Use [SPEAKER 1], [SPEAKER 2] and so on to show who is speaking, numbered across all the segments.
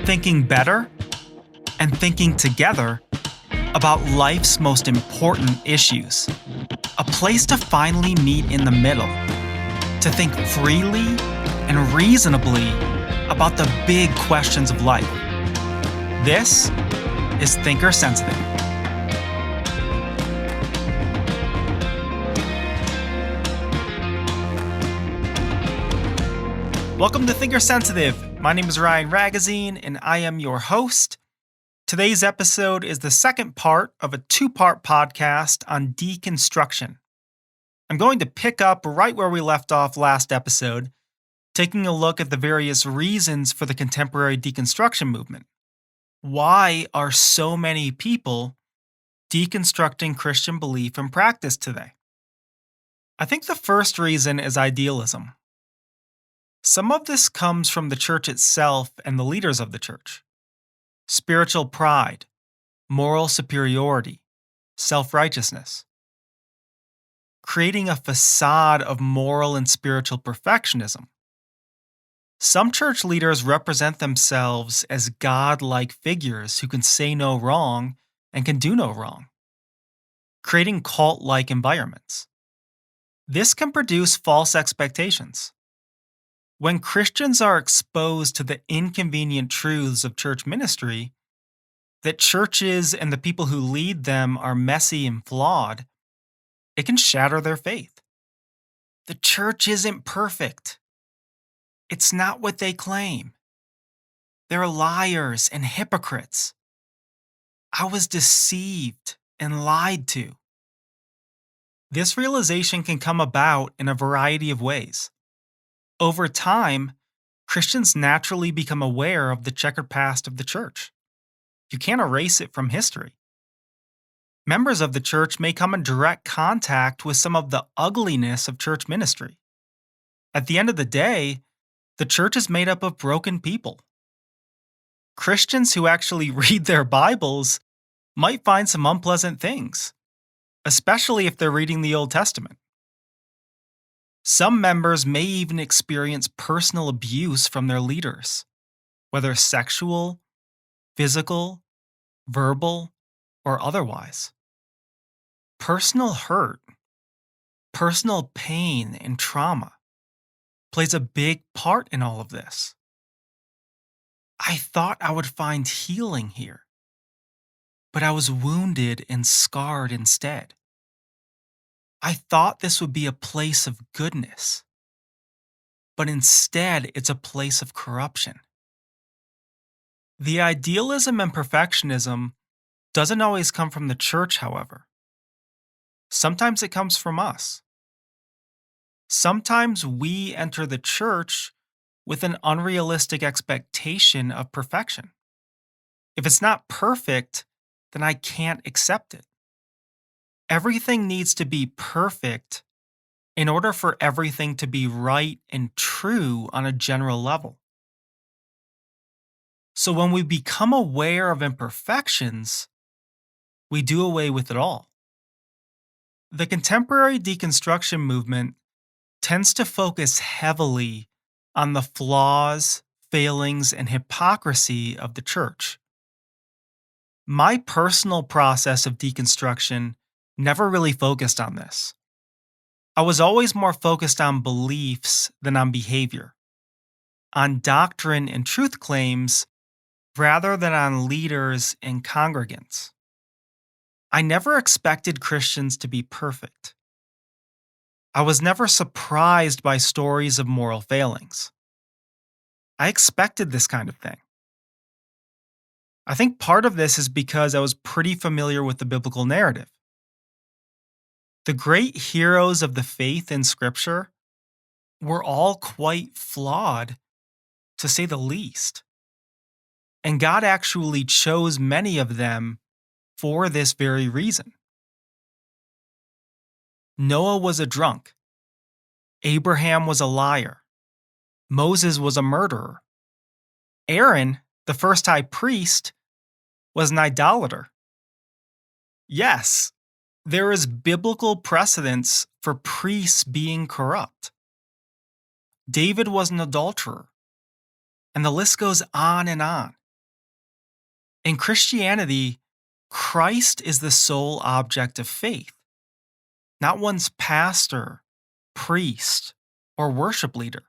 [SPEAKER 1] thinking better and thinking together about life's most important issues. A place to finally meet in the middle, to think freely and reasonably about the big questions of life. This is Thinker Sensitive. Welcome to Thinker Sensitive. My name is Ryan Ragazine, and I am your host. Today's episode is the second part of a two-part podcast on deconstruction. I'm going to pick up right where we left off last episode, taking a look at the various reasons for the contemporary deconstruction movement. Why are so many people deconstructing Christian belief and practice today? I think the first reason is idealism. Some of this comes from the church itself and the leaders of the church. Spiritual pride, moral superiority, self-righteousness. Creating a facade of moral and spiritual perfectionism. Some church leaders represent themselves as God-like figures who can say no wrong and can do no wrong. Creating cult-like environments. This can produce false expectations. When Christians are exposed to the inconvenient truths of church ministry, that churches and the people who lead them are messy and flawed, it can shatter their faith. The church isn't perfect. It's not what they claim. They're liars and hypocrites. I was deceived and lied to. This realization can come about in a variety of ways. Over time, Christians naturally become aware of the checkered past of the church. You can't erase it from history. Members of the church may come in direct contact with some of the ugliness of church ministry. At the end of the day, the church is made up of broken people. Christians who actually read their Bibles might find some unpleasant things, especially if they're reading the Old Testament. Some members may even experience personal abuse from their leaders, whether sexual, physical, verbal, or otherwise. Personal hurt, personal pain, and trauma plays a big part in all of this. I thought I would find healing here, but I was wounded and scarred instead. I thought this would be a place of goodness, but instead it's a place of corruption. The idealism and perfectionism doesn't always come from the church, however. Sometimes it comes from us. Sometimes we enter the church with an unrealistic expectation of perfection. If it's not perfect, then I can't accept it. Everything needs to be perfect in order for everything to be right and true on a general level. So when we become aware of imperfections, we do away with it all. The contemporary deconstruction movement tends to focus heavily on the flaws, failings, and hypocrisy of the church. My personal process of deconstruction never really focused on this. I was always more focused on beliefs than on behavior, on doctrine and truth claims rather than on leaders and congregants. I never expected Christians to be perfect. I was never surprised by stories of moral failings. I expected this kind of thing. I think part of this is because I was pretty familiar with the biblical narrative. The great heroes of the faith in Scripture were all quite flawed, to say the least. And God actually chose many of them for this very reason. Noah was a drunk. Abraham was a liar. Moses was a murderer. Aaron, the first high priest, was an idolater. Yes, there is biblical precedence for priests being corrupt. David was an adulterer, and the list goes on and on. In Christianity, Christ is the sole object of faith, not one's pastor, priest, or worship leader.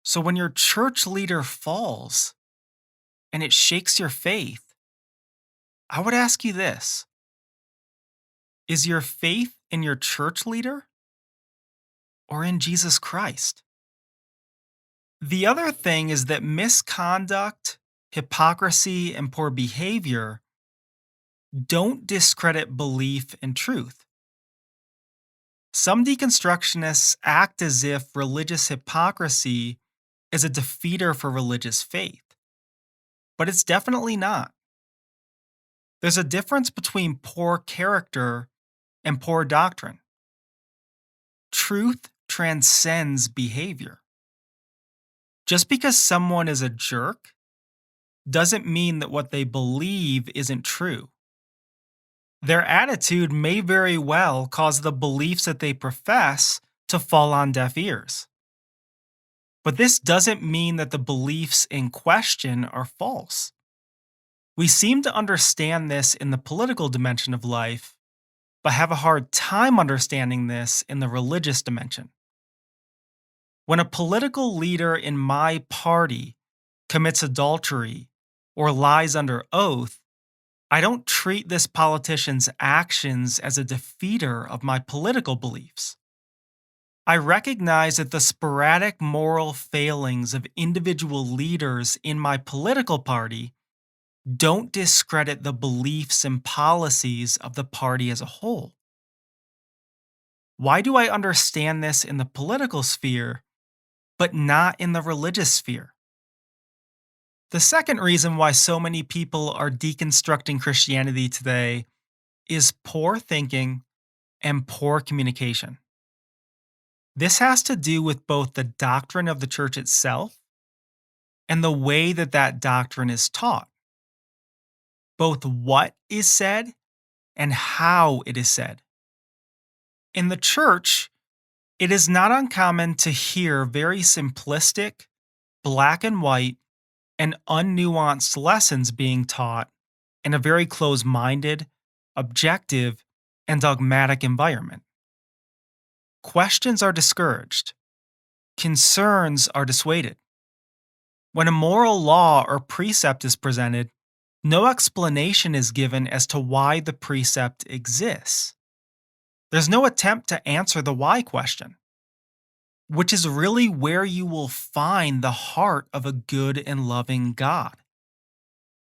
[SPEAKER 1] So when your church leader falls and it shakes your faith, I would ask you this: is your faith in your church leader or in Jesus Christ? The other thing is that misconduct, hypocrisy, and poor behavior don't discredit belief and truth. Some deconstructionists act as if religious hypocrisy is a defeater for religious faith, but it's definitely not. There's a difference between poor character and poor doctrine. Truth transcends behavior. Just because someone is a jerk doesn't mean that what they believe isn't true. Their attitude may very well cause the beliefs that they profess to fall on deaf ears. But this doesn't mean that the beliefs in question are false. We seem to understand this in the political dimension of life, but have a hard time understanding this in the religious dimension. When a political leader in my party commits adultery or lies under oath, I don't treat this politician's actions as a defeater of my political beliefs. I recognize that the sporadic moral failings of individual leaders in my political party don't discredit the beliefs and policies of the party as a whole. Why do I understand this in the political sphere, but not in the religious sphere? The second reason why so many people are deconstructing Christianity today is poor thinking and poor communication. This has to do with both the doctrine of the church itself and the way that that doctrine is taught. Both what is said and how it is said. In the church, it is not uncommon to hear very simplistic, black and white, and unnuanced lessons being taught in a very close minded, objective, and dogmatic environment. Questions are discouraged, concerns are dissuaded. When a moral law or precept is presented, no explanation is given as to why the precept exists. There's no attempt to answer the why question, which is really where you will find the heart of a good and loving God.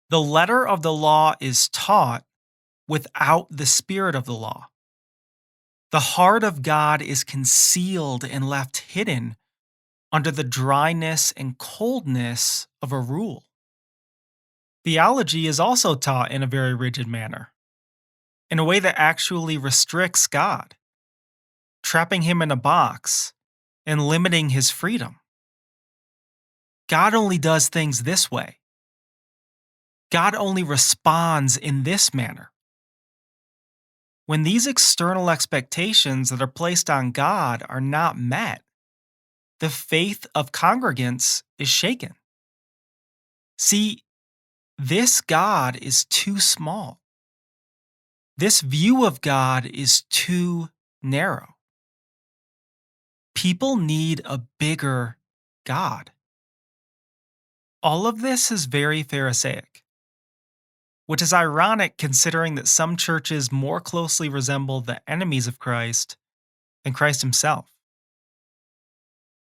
[SPEAKER 1] The letter of the law is taught without the spirit of the law. The heart of God is concealed and left hidden under the dryness and coldness of a rule. Theology is also taught in a very rigid manner, in a way that actually restricts God, trapping him in a box and limiting his freedom. God only does things this way. God only responds in this manner. When these external expectations that are placed on God are not met, the faith of congregants is shaken. See, this God is too small. This view of God is too narrow. People need a bigger God. All of this is very Pharisaic, which is ironic considering that some churches more closely resemble the enemies of Christ than Christ himself.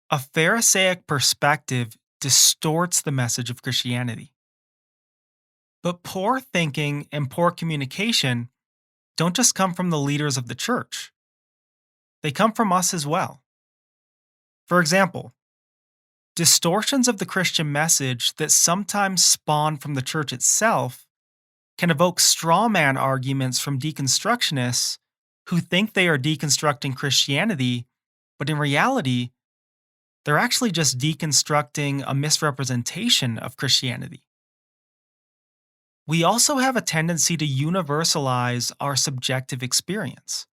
[SPEAKER 1] A Pharisaic perspective distorts the message of Christianity. But poor thinking and poor communication don't just come from the leaders of the church. They come from us as well. For example, distortions of the Christian message that sometimes spawn from the church itself can evoke straw man arguments from deconstructionists who think they are deconstructing Christianity, but in reality, they're actually just deconstructing a misrepresentation of Christianity. We also have a tendency to universalize our subjective experience,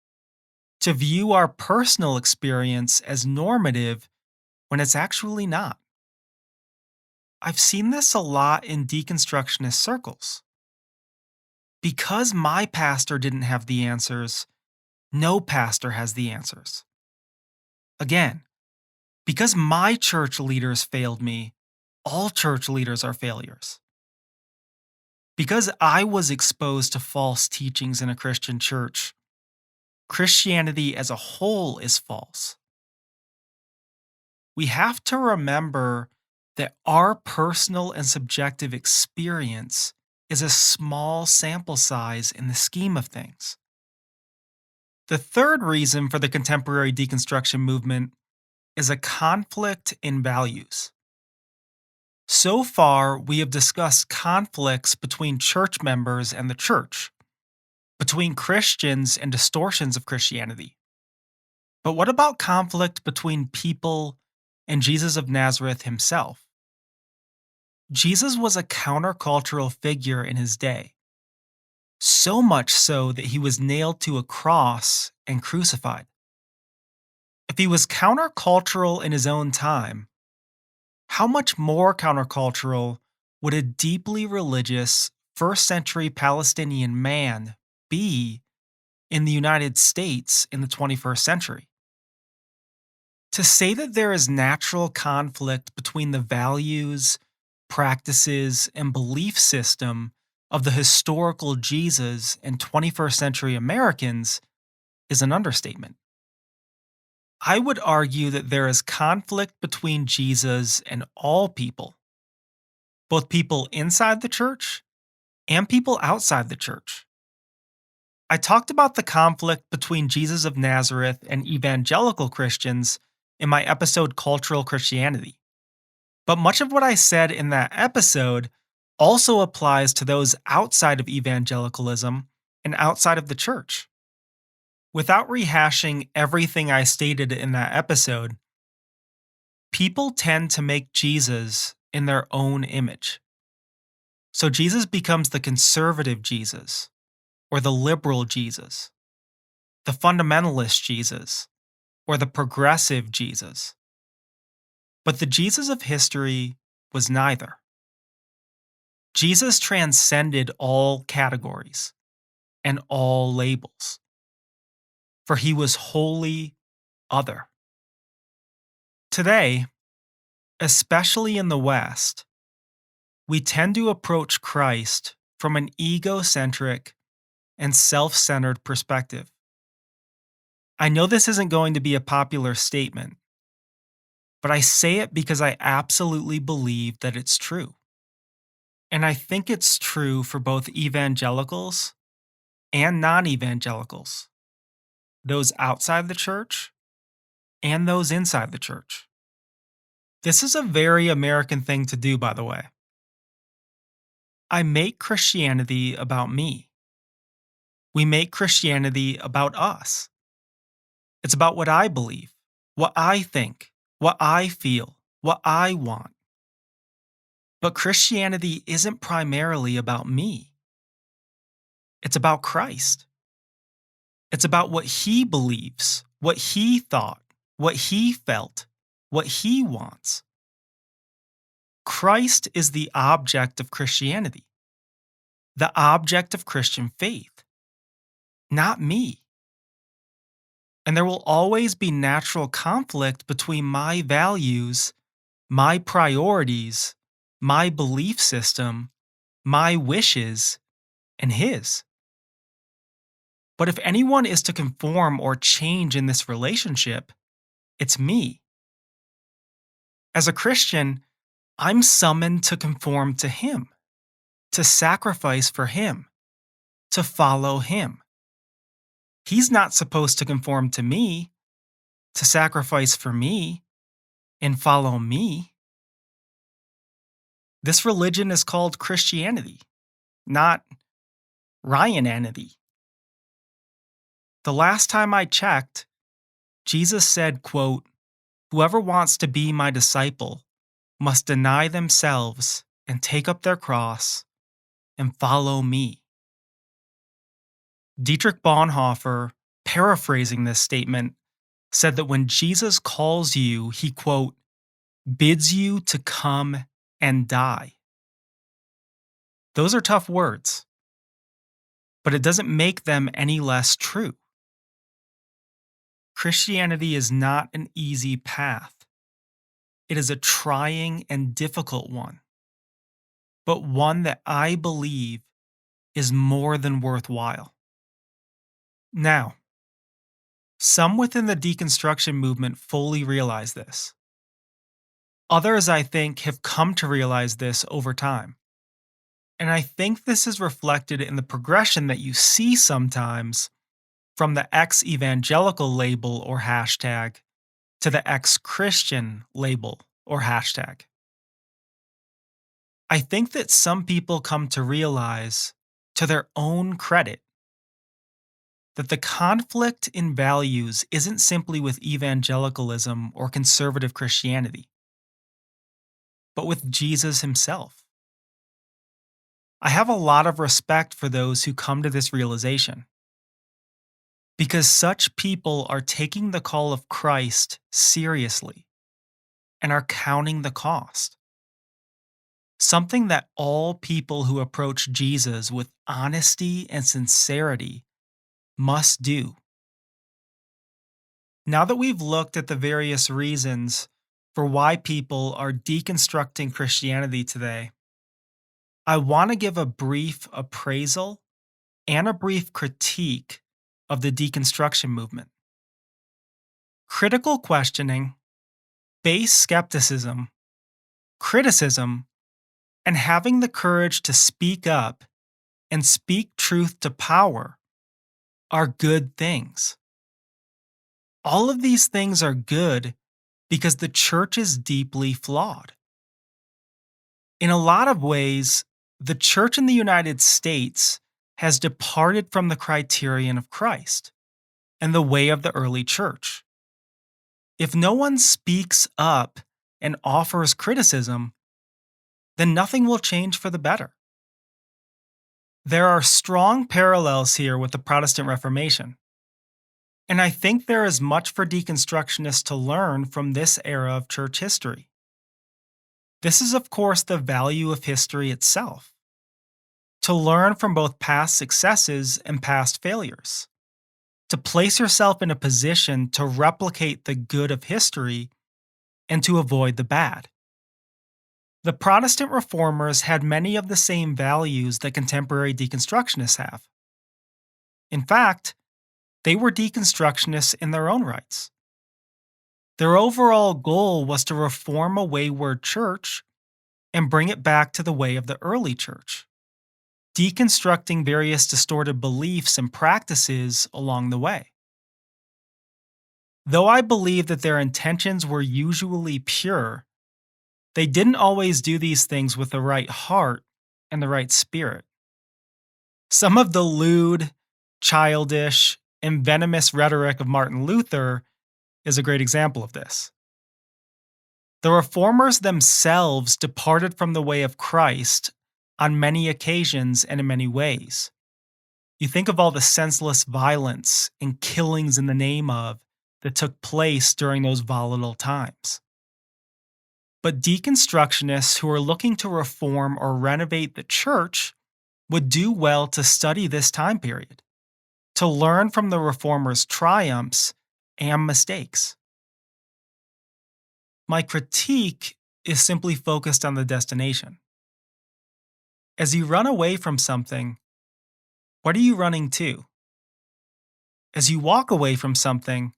[SPEAKER 1] to view our personal experience as normative when it's actually not. I've seen this a lot in deconstructionist circles. Because my pastor didn't have the answers, no pastor has the answers. Again, because my church leaders failed me, all church leaders are failures. Because I was exposed to false teachings in a Christian church, Christianity as a whole is false. We have to remember that our personal and subjective experience is a small sample size in the scheme of things. The third reason for the contemporary deconstruction movement is a conflict in values. So far, we have discussed conflicts between church members and the church, between Christians and distortions of Christianity. But what about conflict between people and Jesus of Nazareth himself? Jesus was a countercultural figure in his day, so much so that he was nailed to a cross and crucified. If he was countercultural in his own time, how much more countercultural would a deeply religious first century Palestinian man be in the United States in the 21st century? To say that there is natural conflict between the values, practices, and belief system of the historical Jesus and 21st century Americans is an understatement. I would argue that there is conflict between Jesus and all people, both people inside the church and people outside the church. I talked about the conflict between Jesus of Nazareth and evangelical Christians in my episode Cultural Christianity. But much of what I said in that episode also applies to those outside of evangelicalism and outside of the church. Without rehashing everything I stated in that episode, people tend to make Jesus in their own image. So Jesus becomes the conservative Jesus, or the liberal Jesus, the fundamentalist Jesus, or the progressive Jesus. But the Jesus of history was neither. Jesus transcended all categories and all labels, for he was wholly other. Today, especially in the West, we tend to approach Christ from an egocentric and self centered perspective. I know this isn't going to be a popular statement, but I say it because I absolutely believe that it's true. And I think it's true for both evangelicals and non evangelicals, those outside the church and those inside the church. This is a very American thing to do, by the way. I make Christianity about me. We make Christianity about us. It's about what I believe, what I think, what I feel, what I want. But Christianity isn't primarily about me. It's about Christ. It's about what he believes, what he thought, what he felt, what he wants. Christ is the object of Christianity, the object of Christian faith, not me. And there will always be natural conflict between my values, my priorities, my belief system, my wishes, and his. But if anyone is to conform or change in this relationship, it's me. As a Christian, I'm summoned to conform to him, to sacrifice for him, to follow him. He's not supposed to conform to me, to sacrifice for me, and follow me. This religion is called Christianity, not Ryananity. The last time I checked, Jesus said, quote, "Whoever wants to be my disciple must deny themselves and take up their cross and follow me." Dietrich Bonhoeffer, paraphrasing this statement, said that when Jesus calls you, he, quote, bids you to come and die. Those are tough words, but it doesn't make them any less true. Christianity is not an easy path. It is a trying and difficult one, but one that I believe is more than worthwhile. Now, some within the deconstruction movement fully realize this. Others, I think, have come to realize this over time. And I think this is reflected in the progression that you see sometimes from the ex-evangelical label or hashtag to the ex-Christian label or hashtag. I think that some people come to realize, to their own credit, that the conflict in values isn't simply with evangelicalism or conservative Christianity, but with Jesus himself. I have a lot of respect for those who come to this realization, because such people are taking the call of Christ seriously and are counting the cost. Something that all people who approach Jesus with honesty and sincerity must do. Now that we've looked at the various reasons for why people are deconstructing Christianity today, I want to give a brief appraisal and a brief critique of the deconstruction movement. Critical questioning, base skepticism, criticism, and having the courage to speak up and speak truth to power are good things. All of these things are good because the church is deeply flawed. In a lot of ways, the church in the United States has departed from the criterion of Christ and the way of the early church. If no one speaks up and offers criticism, then nothing will change for the better. There are strong parallels here with the Protestant Reformation, and I think there is much for deconstructionists to learn from this era of church history. This is, of course, the value of history itself, to learn from both past successes and past failures, to place yourself in a position to replicate the good of history and to avoid the bad. The Protestant reformers had many of the same values that contemporary deconstructionists have. In fact, they were deconstructionists in their own rights. Their overall goal was to reform a wayward church and bring it back to the way of the early church, deconstructing various distorted beliefs and practices along the way. Though I believe that their intentions were usually pure, they didn't always do these things with the right heart and the right spirit. Some of the lewd, childish, and venomous rhetoric of Martin Luther is a great example of this. The reformers themselves departed from the way of Christ on many occasions and in many ways. You think of all the senseless violence and killings in the name of that took place during those volatile times. But deconstructionists who are looking to reform or renovate the church would do well to study this time period, to learn from the reformers' triumphs and mistakes. My critique is simply focused on the destination. As you run away from something, what are you running to? As you walk away from something,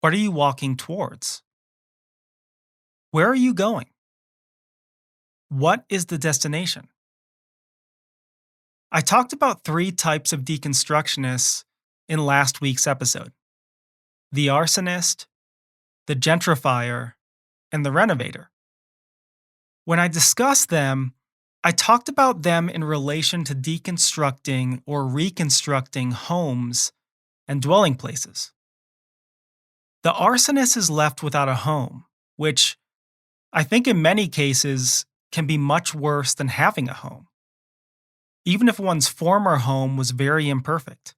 [SPEAKER 1] what are you walking towards? Where are you going? What is the destination? I talked about 3 types of deconstructionists in last week's episode: the arsonist, the gentrifier, and the renovator. When I discussed them, I talked about them in relation to deconstructing or reconstructing homes and dwelling places. The arsonist is left without a home, which I think in many cases can be much worse than having a home, even if one's former home was very imperfect.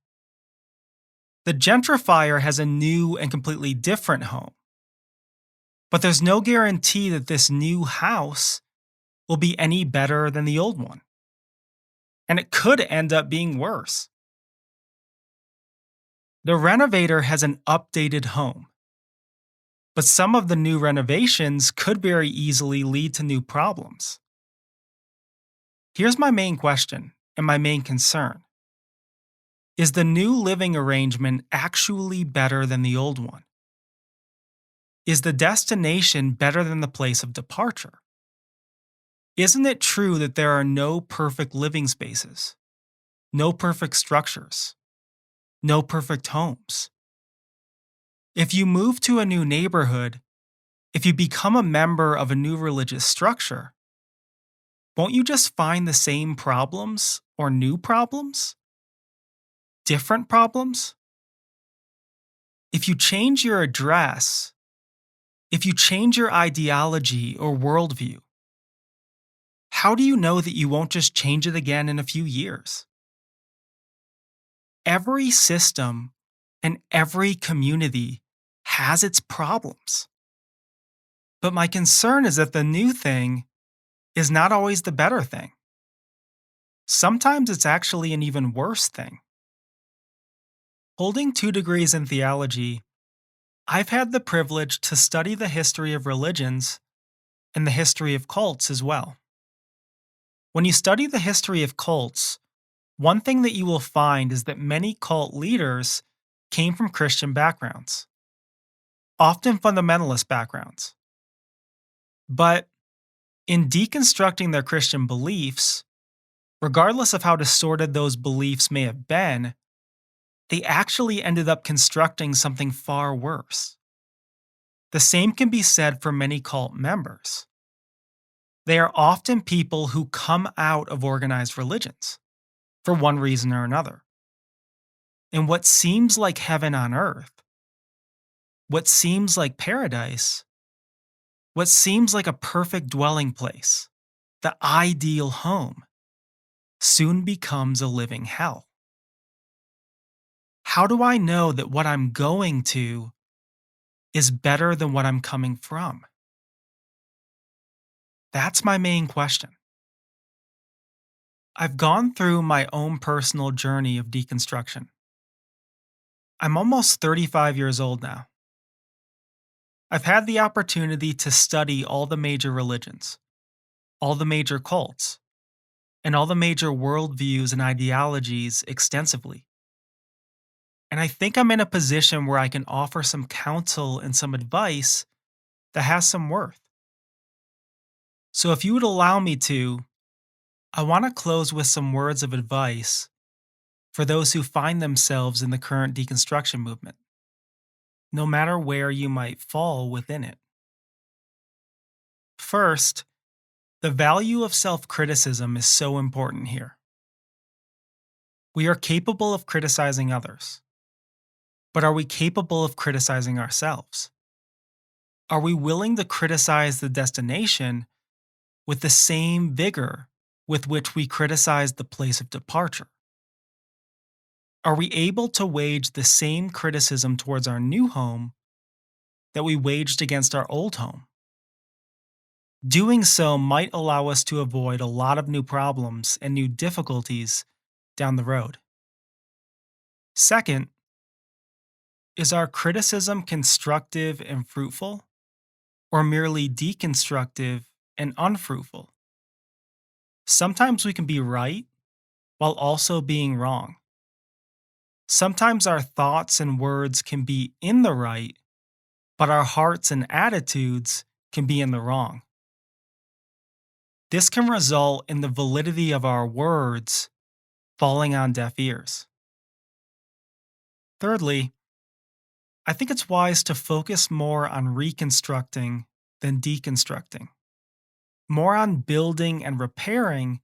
[SPEAKER 1] The gentrifier has a new and completely different home, but there's no guarantee that this new house will be any better than the old one. And it could end up being worse. The renovator has an updated home, but some of the new renovations could very easily lead to new problems. Here's my main question and my main concern. Is the new living arrangement actually better than the old one? Is the destination better than the place of departure? Isn't it true that there are no perfect living spaces, no perfect structures, no perfect homes? If you move to a new neighborhood, if you become a member of a new religious structure, won't you just find the same problems or new problems? Different problems? If you change your address, if you change your ideology or worldview, how do you know that you won't just change it again in a few years? Every system and every community has its problems. But my concern is that the new thing is not always the better thing. Sometimes it's actually an even worse thing. Holding 2 degrees in theology, I've had the privilege to study the history of religions and the history of cults as well. When you study the history of cults, one thing that you will find is that many cult leaders came from Christian backgrounds, often fundamentalist backgrounds. But in deconstructing their Christian beliefs, regardless of how distorted those beliefs may have been, they actually ended up constructing something far worse. The same can be said for many cult members. They are often people who come out of organized religions for one reason or another. And what seems like heaven on earth, what seems like paradise, what seems like a perfect dwelling place, the ideal home, soon becomes a living hell. How do I know that what I'm going to is better than what I'm coming from? That's my main question. I've gone through my own personal journey of deconstruction. I'm almost 35 years old now. I've had the opportunity to study all the major religions, all the major cults, and all the major worldviews and ideologies extensively. And I think I'm in a position where I can offer some counsel and some advice that has some worth. So if you would allow me to, I want to close with some words of advice for those who find themselves in the current deconstruction movement, no matter where you might fall within it. First, the value of self criticism is so important here. We are capable of criticizing others, but are we capable of criticizing ourselves? Are we willing to criticize the destination with the same vigor with which we criticize the place of departure? Are we able to wage the same criticism towards our new home that we waged against our old home? Doing so might allow us to avoid a lot of new problems and new difficulties down the road. Second, is our criticism constructive and fruitful, or merely deconstructive and unfruitful? Sometimes we can be right while also being wrong. Sometimes our thoughts and words can be in the right, but our hearts and attitudes can be in the wrong. This can result in the validity of our words falling on deaf ears. Thirdly, I think it's wise to focus more on reconstructing than deconstructing, more on building and repairing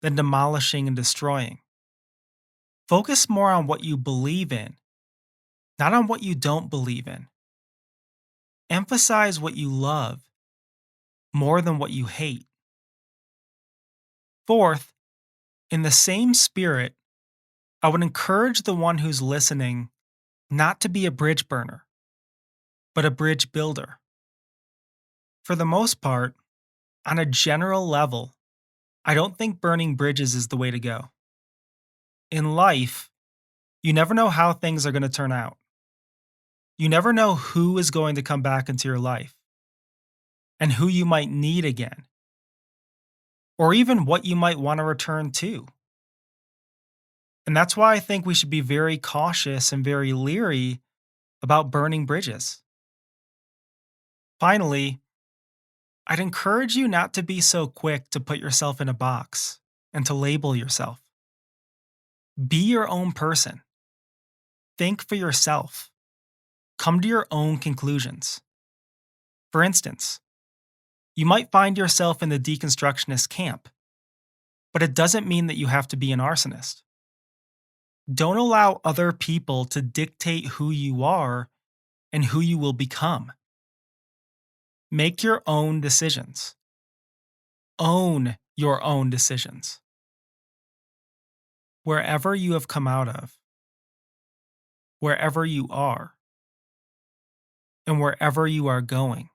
[SPEAKER 1] than demolishing and destroying. Focus more on what you believe in, not on what you don't believe in. Emphasize what you love more than what you hate. Fourth, in the same spirit, I would encourage the one who's listening not to be a bridge burner, but a bridge builder. For the most part, On a general level, I don't think burning bridges is the way to go. In life, you never know how things are going to turn out. You never know who is going to come back into your life and who you might need again, or even what you might want to return to. And that's why I think we should be very cautious and very leery about burning bridges. Finally, I'd encourage you not to be so quick to put yourself in a box and to label yourself. Be your own person. Think for yourself. Come to your own conclusions. For instance, you might find yourself in the deconstructionist camp, but it doesn't mean that you have to be an arsonist. Don't allow other people to dictate who you are and who you will become. Make your own decisions. Own your own decisions. Wherever you have come out of, wherever you are, and wherever you are going,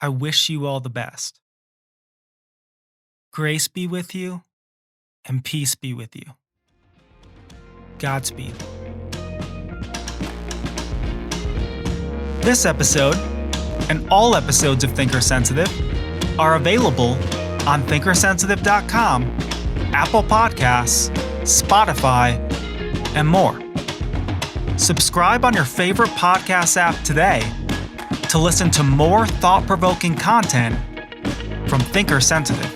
[SPEAKER 1] I wish you all the best. Grace be with you, and peace be with you. Godspeed. This episode, and all episodes of Thinker Sensitive, are available on thinkersensitive.com, Apple Podcasts, Spotify, and more. Subscribe on your favorite podcast app today to listen to more thought-provoking content from Thinker Sensitive.